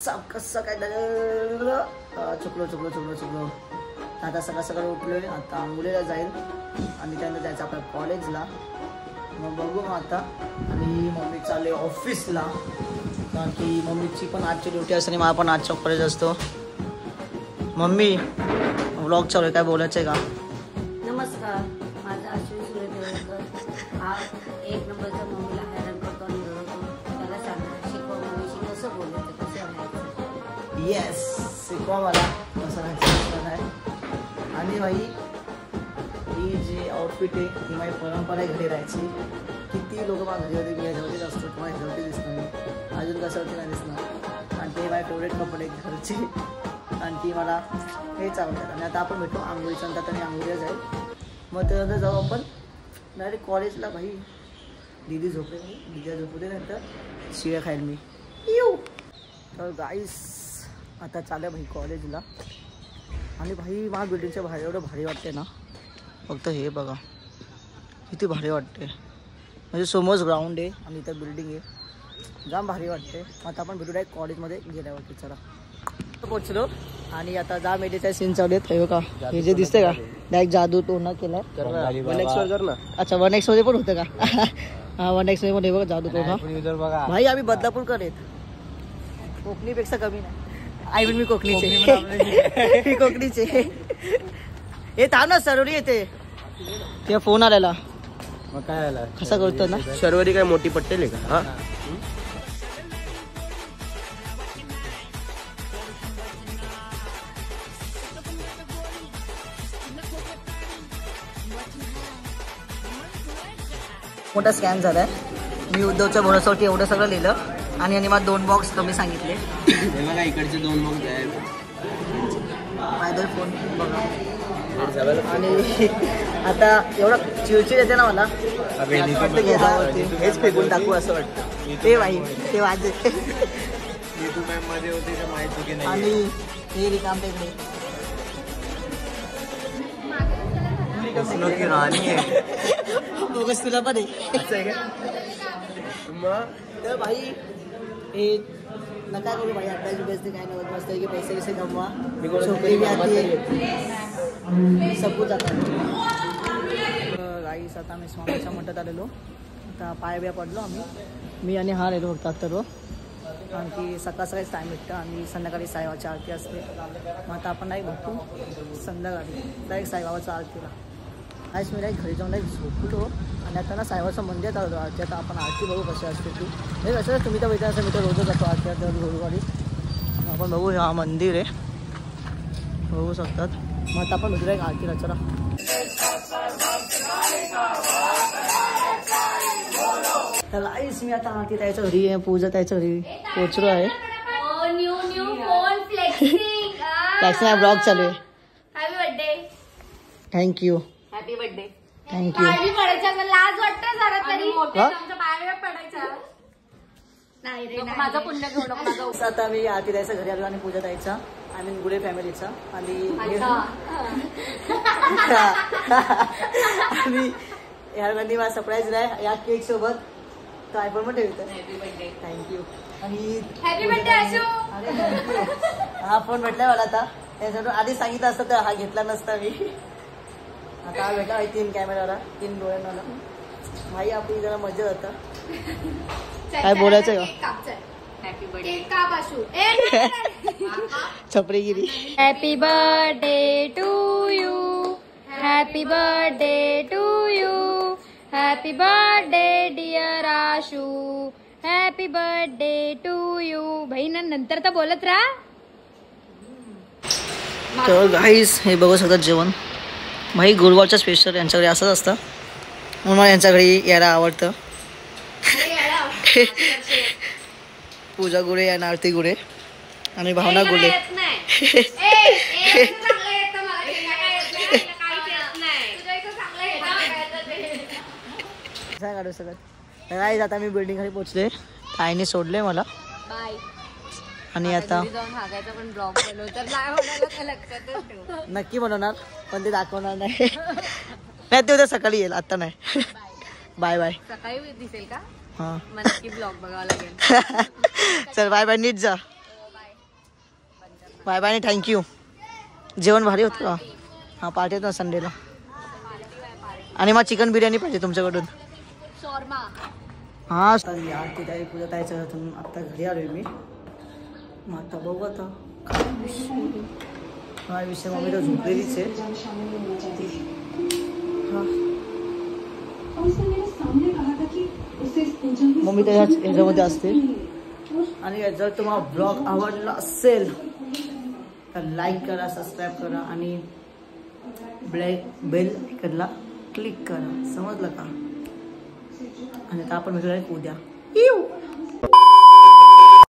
कसं काय चुकलो आता सकाळ उठलोय. आता आंघोळीला जाईल आणि त्यानंतर जायचं आपल्या कॉलेजला. मग बघू मग आता. आणि मम्मी चालले ऑफिसला कारण की मम्मीची पण आजची ड्युटी असते आणि मला पण आजचा कॉलेज असतो. मम्मी व्लॉग चालू आहे, काय बोलायचं आहे का? नमस्कार, माझा अश्विन सुरेकर हा एक नंबरचा मम्मीला हैराण करतो आणि रडवतो. त्याला सांगा शिकवा मम्मीशी कसं बोलायचं, कसं राहायचं. येस, शिकवा मला कसं राहायचं आहे. आणि भाई ही जी आउटफिट आहे ही माझी परंपरा आहे घरी राहायची. किती लोक मला घरी होते, मी ह्याच्यावरतीच असतो, तुम्हाला ह्याच्यावरती दिसणार मी अजून कशावरती नाही दिसणार. आणि ते माझे फेवरेट कपडे घरचे आणि ती मला हेच आवडतात. आणि आता आपण भेटू आंघोळीच्या नंतर आणि आंघोळीला जाईल. मग त्यानंतर जाऊ आपण डायरेक्ट कॉलेजला. भाई दीदी झोपले, दीदी झोपले नंतर शिळ्या खाईल मी. तर गाईस आता चालू भाई कॉलेजला. आणि भाई माझ्या बिल्डिंगच्या बाहेर एवढं भारी वाटते ना, फक्त हे बघा किती भारी वाटते. म्हणजे समोरच ग्राउंड आहे आणि इथं बिल्डिंग आहे, जाम भारी वाटते. आता आपण भेटू डायरेक्ट कॉलेजमध्ये गेल्यावरती. चला पोचलो आणि आता जा मेडीचा सीन चालू आहेत. हे का हे जे दिसते का डायरेक्ट जादू टोना केलाय. अच्छा 1x मध्ये पण होतं का? हा 1x मध्ये पण हे बघा जादू टोना. भाई आम्ही बदलापूरकर आहेत, कोकणीपेक्षा कमी नाही. आई पण मी कोकणीचे मी कोकणीचे. हे थांब ना सरोरी येते ते फोन आलेला. मग काय आला कसा करतो ना शर्वरी काय मोठी पट्टेल आहे का? मोठा स्कॅन झालाय. मी उद्धवच्या भरोसावरती एवढं सगळं लिहिलं आणि यांनी मला 2 बॉक्स कमी सांगितले. बघा इकडचे 2 बॉक्स आहेत. माझा फोन बघा. आणि आता एवढं चिडचिड येते ना मला, वाटतं की हा हेच फेकून टाकू असं वाटतं. ते भाई ते वाजे आणि हे रिकाम टेकडे की राणी आहे बोगस तुला पण आहे. तर भाई हे नका करू भाई, अभ्यास बिभ्यास काय नव्हत. मस्त की पैसे कसे कमवा, छोकरी भी आती है, सब कुछ आता है. गाईस आता आम्ही स्वामीच्या मठात आलेलो. आता पाय बिया पडलो आम्ही, मी आणि हा रेलो फक्त आता. कारण की सकाळीच टाईम भेटतं आणि संध्याकाळी साईबाबाची आरती असते. मग आता आपण नाही भेटू संध्याकाळी डायरेक्ट साईबाबाच्या आरतीला. काहीच मी घरी जाऊन झोपलो आणि आता ना साईबाबाचं मंदिर चालतो आरती. आता आपण आरती बघू कशी असते ती. हे कसं तुम्ही तर बघितलं असं मी तर रोजच जातो आरती दर गुरुवारी. आपण बघू हा मंदिर आहे, बघू शकतात. मग आता आपण भेटूया एक आरतीला. चला तर आईस मी आता आरती त्याच्या घरी आहे, पूजा त्याच्या घरी पोचलो आहे. त्याचा ब्लॉग चालू आहे. Happy birthday. Thank you happy birthday. Thank you. पडायचा लाज वाटतं जरा तरी. आमच्या पायावर पडायचा नाही रे, माझं पुण्य घेऊ नको माझं. आता आम्ही आरती द्यायचा घरी आलो आणि पूजा द्यायचा आम्ही गुडे फॅमिलीचा. आणि आणि ह्या गांधी मला सरप्राईज आहे या केक सोबत. तर आयफोन पण ठेवतो. Happy birthday. थँक्यू. आणि हॅपी बर्थडे आशू. हा फोन भेटलाय मला आता. त्याच्यातून आधी सांगितलं असतं तर हा घेतला नसता मी. आता हा भेटला 3 कॅमेराला 3 डोळ्यांना. भाई आपली जरा मजा होता. काय बोलायचं का? हॅपी बर्थडे का आशू. छपरीगिरी. Happy birthday to you. Happy birthday to you. Happy birthday dear Ashu. Happy birthday to you. बहिण नंतर तर बोलत राहा. तर गाईस हे बघू शकतात जेवण. भाई गुरुवारच्या स्पेशल यांच्या घरी असंच असतं म्हणून मला यांच्या घरी यायला आवडतं. पूजा गुडे आणि आरती गुडे आणि भावना गुडे. काढू शकत. गाईस आता मी बिल्डिंग खाली पोहोचले. ताईने सोडले मला बाय. आणि आता जाऊन हागायचा पण ब्लॉग बनव तर नाही होणार, लक्षातच ठेव. नक्की बनवणार पण ते दाखवणार नाही. नाही ते उद्या सकाळी येईल, आता नाही. Bye bye. सकाळी दिसेल का? हां मला नक्की ब्लॉग बघावं लागेल. चल बाय बाय. नीट जा. बाय बाय आणि थँक्यू. जेवण भारी होतं का? हां पार्टी होतं संडेला. आणि मग चिकन बिर्याणी पाहिजे तुमच्याकडून. हां आरती ताई पूजा ताईच्या घरातून आत्ता घरी आलो मी. मग आता बघू आता काय विषय. मम्मी तर झोपलेलीच आहे. मम्मी तर ह्याच्यामध्ये असते. आणि जर तुम्हाला ब्लॉग आवडला असेल तर लाईक करा, सबस्क्राईब करा आणि बेल आयकॉनला क्लिक करा. समजलं का? आणि आता आपण भेटूया उद्या.